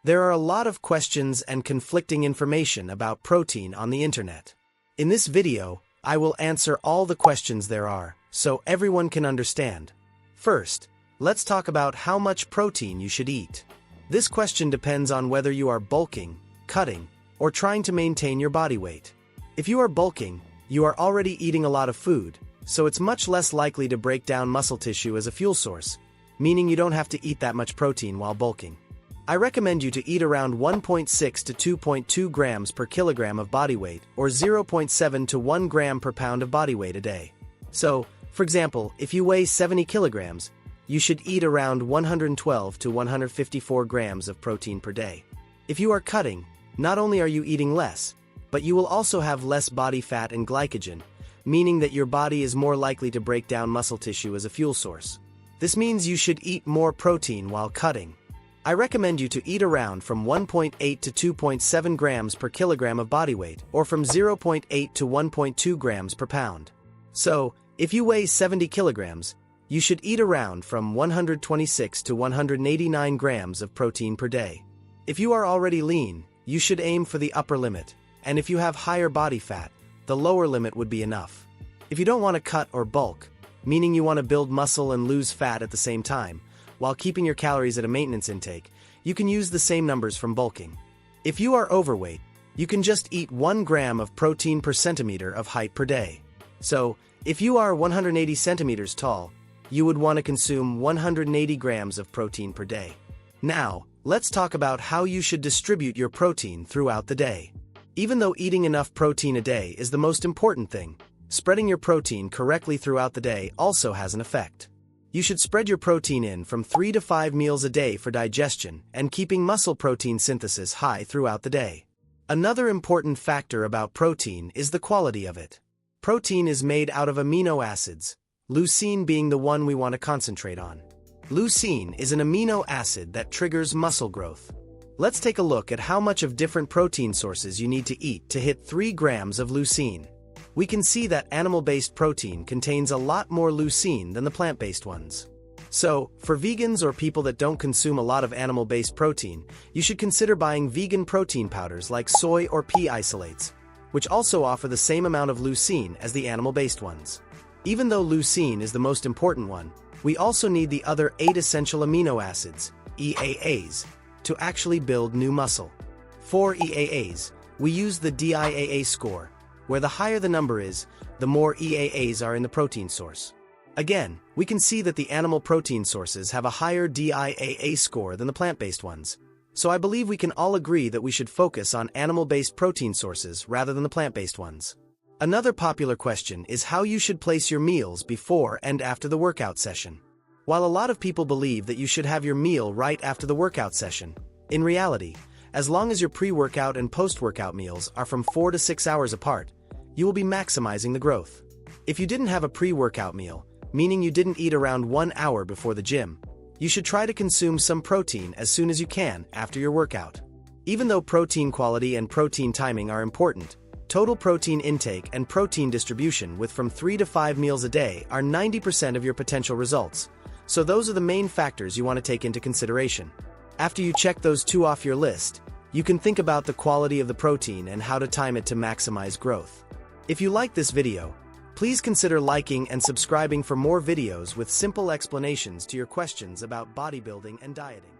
There are a lot of questions and conflicting information about protein on the internet. In this video, I will answer all the questions there are, so everyone can understand. First, let's talk about how much protein you should eat. This question depends on whether you are bulking, cutting, or trying to maintain your body weight. If you are bulking, you are already eating a lot of food, so it's much less likely to break down muscle tissue as a fuel source, meaning you don't have to eat that much protein while bulking. I recommend you to eat around 1.6 to 2.2 grams per kilogram of body weight, or 0.7 to 1 gram per pound of body weight a day. So, for example, if you weigh 70 kilograms, you should eat around 112 to 154 grams of protein per day. If you are cutting, not only are you eating less, but you will also have less body fat and glycogen, meaning that your body is more likely to break down muscle tissue as a fuel source. This means you should eat more protein while cutting. I recommend you to eat around from 1.8 to 2.7 grams per kilogram of body weight, or from 0.8 to 1.2 grams per pound. So, if you weigh 70 kilograms, you should eat around from 126 to 189 grams of protein per day. If you are already lean, you should aim for the upper limit, and if you have higher body fat, the lower limit would be enough. If you don't want to cut or bulk, meaning you want to build muscle and lose fat at the same time, while keeping your calories at a maintenance intake, you can use the same numbers from bulking. If you are overweight, you can just eat 1 gram of protein per centimeter of height per day. So, if you are 180 centimeters tall, you would want to consume 180 grams of protein per day. Now, let's talk about how you should distribute your protein throughout the day. Even though eating enough protein a day is the most important thing, spreading your protein correctly throughout the day also has an effect. You should spread your protein in from 3 to 5 meals a day for digestion and keeping muscle protein synthesis high throughout the day. Another important factor about protein is the quality of it. Protein is made out of amino acids, leucine being the one we want to concentrate on. Leucine is an amino acid that triggers muscle growth. Let's take a look at how much of different protein sources you need to eat to hit 3 grams of leucine. We can see that animal-based protein contains a lot more leucine than the plant-based ones. So, for vegans or people that don't consume a lot of animal-based protein, you should consider buying vegan protein powders like soy or pea isolates, which also offer the same amount of leucine as the animal-based ones. Even though leucine is the most important one, we also need the other 8 essential amino acids, EAAs, to actually build new muscle. For EAAs, we use the DIAA score, where the higher the number is, the more EAAs are in the protein source. Again, we can see that the animal protein sources have a higher DIAA score than the plant-based ones. So I believe we can all agree that we should focus on animal-based protein sources rather than the plant-based ones. Another popular question is how you should place your meals before and after the workout session. While a lot of people believe that you should have your meal right after the workout session, in reality, as long as your pre-workout and post-workout meals are from 4 to 6 hours apart, you will be maximizing the growth. If you didn't have a pre-workout meal, meaning you didn't eat around 1 hour before the gym, you should try to consume some protein as soon as you can after your workout. Even though protein quality and protein timing are important, total protein intake and protein distribution with from 3 to 5 meals a day are 90% of your potential results, so those are the main factors you want to take into consideration. After you check those 2 off your list, you can think about the quality of the protein and how to time it to maximize growth. If you like this video, please consider liking and subscribing for more videos with simple explanations to your questions about bodybuilding and dieting.